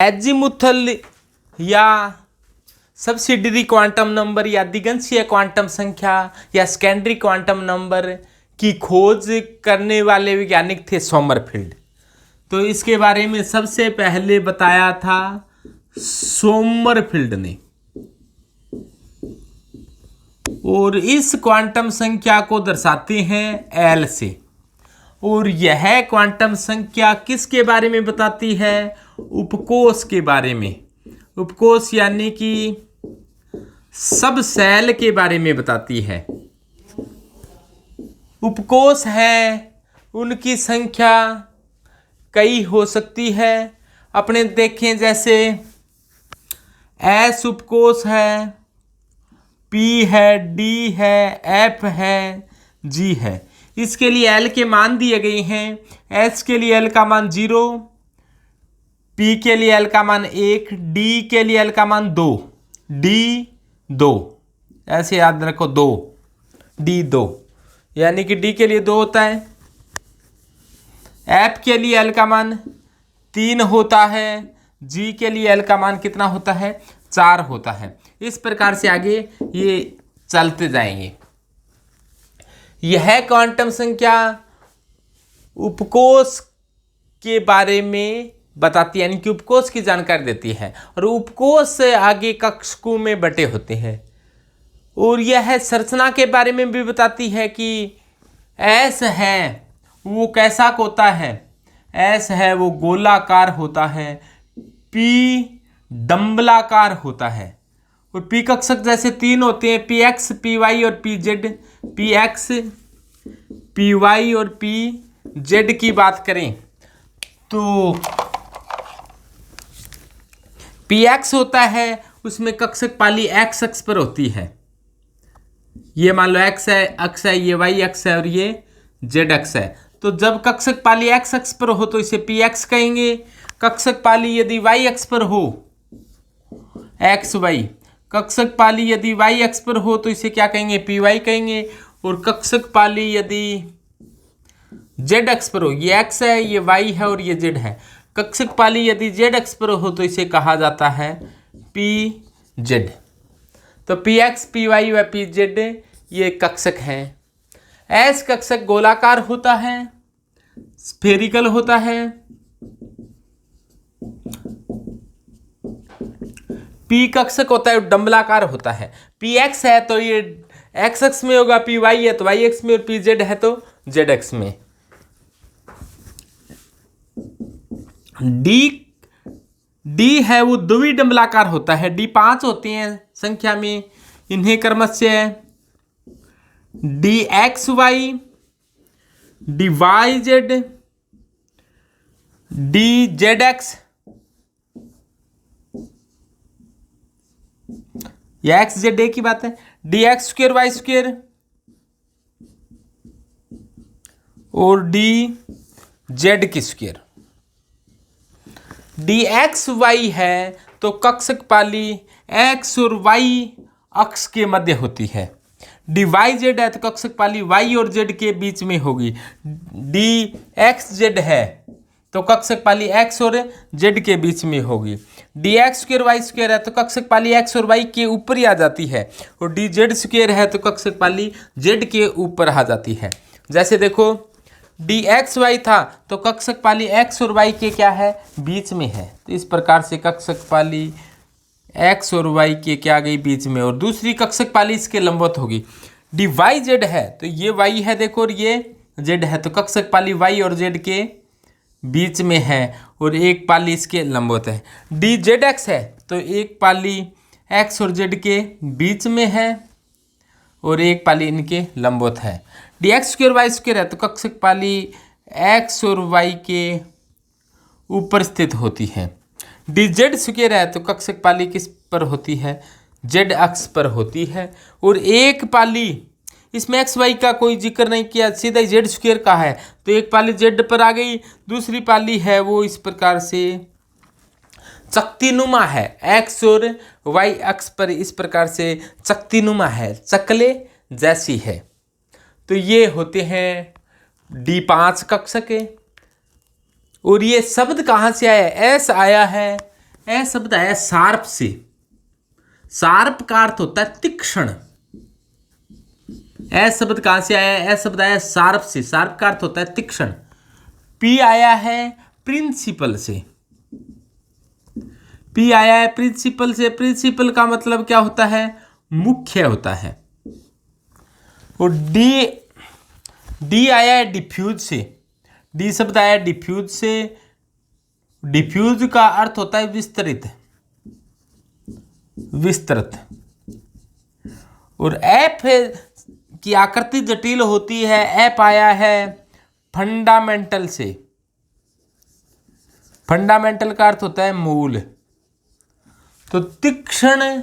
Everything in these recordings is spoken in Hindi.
एजीमुथल या सब्सिडियरी क्वांटम नंबर या दिगंशीय क्वांटम संख्या या सेकेंडरी क्वांटम नंबर की खोज करने वाले वैज्ञानिक थे सोमरफील्ड। तो इसके बारे में सबसे पहले बताया था सोमरफील्ड ने, और इस क्वांटम संख्या को दर्शाते हैं एल से। और यह क्वांटम संख्या किसके बारे में बताती है? उपकोष के बारे में। उपकोष यानी कि सब सेल के बारे में बताती है। उपकोष है, उनकी संख्या कई हो सकती है। अपने देखें जैसे एस उपकोष है, पी है, डी है, एफ है, जी है। इसके लिए एल के मान दिए गए हैं। एस के लिए एल का मान 0, पी के लिए एल का मान 1, डी के लिए एल का मान 2, डी 2, ऐसे याद रखो 2, डी 2, यानी कि डी के लिए 2 होता है। एफ के लिए एल का मान 3 होता है, जी के लिए एल का मान कितना होता है? 4 होता है। इस प्रकार से आगे ये चलते जाएंगे। यह क्वांटम संख्या उपकोष के बारे में बताती है, यानी कि उपकोष की जानकारी देती है। और उपकोष से आगे कक्षकों में बटे होते हैं। और यह संरचना के बारे में भी बताती है कि एस है वो कैसा होता है। एस है वो गोलाकार होता है, पी डंबलाकार होता है। और पी कक्षक जैसे 3 होते हैं, पी एक्स, पी वाई और p z. P x, p y और पी जेड की बात करें तो पी एक्स होता है, उसमें कक्षक पाली एक्स अक्ष पर होती है। ये मान लो एक्स है, अक्ष है, ये वाई अक्ष है और ये जेड अक्ष है। तो जब कक्षक पाली एक्स अक्ष पर हो तो इसे पी एक्स कहेंगे। कक्षक पाली यदि वाई अक्ष पर हो, एक्स वाई, कक्षक पाली यदि वाई अक्ष पर हो तो इसे क्या कहेंगे? पी वाई कहेंगे। और कक्षक पाली यदि जेड अक्ष पर हो, ये एक्स है, ये वाई है और ये जेड है। कक्षक पाली यदि जेड अक्ष पर हो तो इसे कहा जाता है पी जेड। तो पी एक्स, पी वाई व पी जेड ये कक्षक हैं। एस कक्षक गोलाकार होता है, स्फेरिकल होता है। पी कक्षक होता है डंबलाकार होता है। पी एक्स है तो ये एक्स अक्ष में होगा, पी वाई है तो वाई अक्ष में, और पी जेड है तो जेड अक्ष में। डी है वो द्विडंबलाकार होता है। डी 5 होते हैं संख्या में, इन्हें क्रमशः d x y, d y z, d z x, या एक्स जेड ए की बात है, d x square y square और डी जेड की स्क्वेयर। डी एक्स वाई है तो कक्षक पाली एक्स और वाई अक्ष के मध्य होती है। डी वाई जेड है तो कक्षक पाली वाई और जेड के बीच में होगी। डी एक्स जेड है तो कक्षक पाली एक्स और जेड के बीच में होगी। D x square y square है तो कक्षक पाली एक्स और वाई के ऊपर ही आ जाती है। और डी जेड स्क्वेयर है तो कक्षक पाली जेड के ऊपर आ जाती है। जैसे देखो डी एक्स वाई था तो कक्षक पाली एक्स और वाई के क्या है? बीच में है। तो इस प्रकार से कक्षक पाली एक्स और वाई के क्या गई? बीच में। और दूसरी कक्षक पाली इसके लंबवत होगी। डी वाई जेड है तो ये वाई है देखो, और ये जेड है, तो कक्षक पाली वाई और जेड के बीच में है और एक पाली इसके लंबवत है। डी जेड एक्स है तो एक पाली एक्स और जेड के बीच में है और एक पाली इनके लंबवत है। D x square y square है तो कक्षक पाली एक्स और वाई के ऊपर स्थित होती है। डी जेड स्क्वेयर है तो कक्षक पाली किस पर होती है? जेड अक्ष पर होती है। और एक पाली, इसमें एक्स वाई का कोई जिक्र नहीं किया, सीधा जेड स्क्वेयर का है तो एक पाली जेड पर आ गई। दूसरी पाली है वो इस प्रकार से चक्तिनुमा है, एक्स और वाई अक्ष पर इस प्रकार से चक्तिनुमा है, चकले जैसी है। तो ये होते हैं D5 कक्षक। और ये शब्द कहाँ से आया है? एस आया है ए शब्द आया शार्प से। शार्प का अर्थ होता है तीक्ष्ण। ए शब्द कहां से आया? ए शब्द आया शार्प से। शार्प का अर्थ होता है तीक्ष्ण। पी आया है प्रिंसिपल से। पी आया है प्रिंसिपल से। प्रिंसिपल का मतलब क्या होता है? मुख्य होता है। और डी आया है डिफ्यूज से। डी शब्द आया डिफ्यूज से। डिफ्यूज का अर्थ होता है विस्तृत, विस्तृत। और एफ की आकृति जटिल होती है। एफ आया है फंडामेंटल से। फंडामेंटल का अर्थ होता है मूल। तो तीक्ष्ण,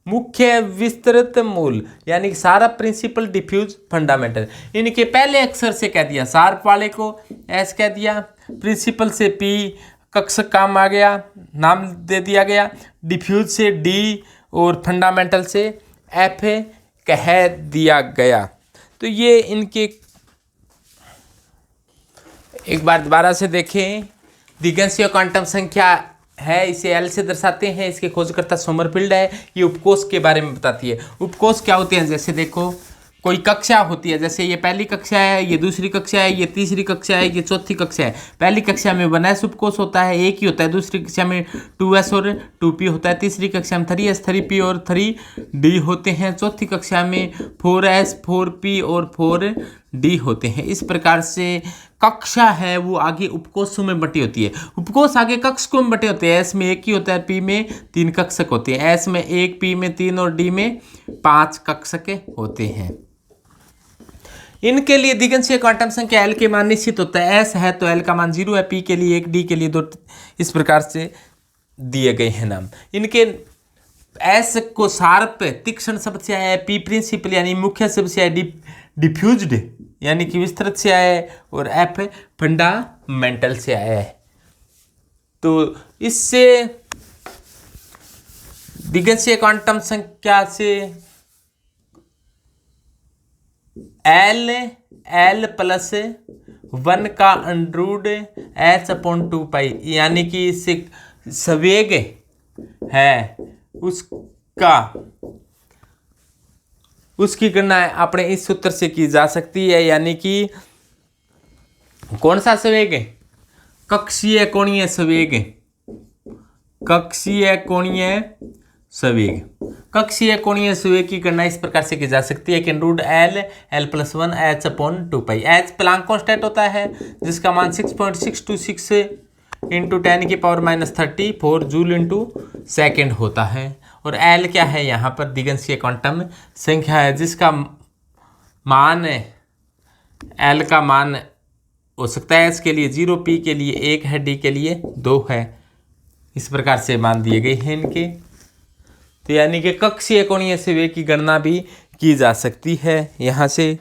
मुख्य, विस्तृत, मूल, यानी सारा प्रिंसिपल, डिफ्यूज, फंडामेंटल। इनके पहले अक्षर से कह दिया। शार्प वाले को एस कह दिया, प्रिंसिपल से पी, कक्षक काम आ गया, नाम दे दिया गया। डिफ्यूज से डी और फंडामेंटल से एफ कह दिया गया। तो ये इनके एक बार दोबारा से देखें। दिगंशीय क्वांटम संख्या है, इसे एल से दर्शाते हैं। इसके खोजकर्ता सोमरफील्ड है। ये उपकोष के बारे में बताती है। उपकोष क्या होते हैं? जैसे देखो, कोई कक्षा होती है, जैसे ये पहली कक्षा है, ये दूसरी कक्षा है, ये तीसरी कक्षा है, ये चौथी कक्षा है। पहली कक्षा में 1s उपकोष होता है, एक ही होता है। दूसरी कक्षा में 2s और 2p होता है। तीसरी कक्षा में 3s, 3p और 3d होते हैं। चौथी कक्षा में 4s, 4p और 4d होते हैं। इस प्रकार से कक्षा है वो आगे उपकोषों में बटी होती है। उपकोष आगे कक्षकों में बटे होते हैं। एस में एक ही होता है, पी में 3 कक्षक होते हैं। एस में 1, पी में 3 और डी में 5 कक्षक होते हैं। इनके लिए दिगंशीय क्वांटम संख्या एल के मान निश्चित होता है। एस है तो एल का मान 0 है, पी के लिए 1, डी के लिए 2, इस प्रकार से दिए गए हैं नाम। इनके एस को शार्प, तीक्ष्ण शब्द से आया है। पी प्रिंसिपल यानी मुख्य शब्द से आया है। डिफ्यूज्ड यानी कि विस्तृत से आया है। और एफ फंडामेंटल से आया है। तो इससे दिगंशीय क्वांटम संख्या से एल प्लस 1 का अंडरूट h/2 यानी कि इससे संवेग है उसकी गणना अपने इस सूत्र से की जा सकती है। यानी कि कौन सा संवेग? कक्षीय कोणीय संवेग। कक्षीय कोणीय संवेग। कक्षीय कोणीय संवेग की गणना इस प्रकार से की जा सकती है कि root l plus 1 h/2 h Planck constant होता है, जिसका मान 6.626 इंटू 10⁻³ जूल इंटू सेकेंड होता है। और एल क्या है? यहाँ पर दिगंशीय क्वांटम संख्या है, जिसका मान एल का मान हो सकता है एस के लिए 0, पी के लिए 1 है, डी के लिए 2 है। इस प्रकार से मान दिए गए हैं इनके। तो यानी कि कक्षीय कोणीय संवेग की गणना भी की जा सकती है यहाँ से।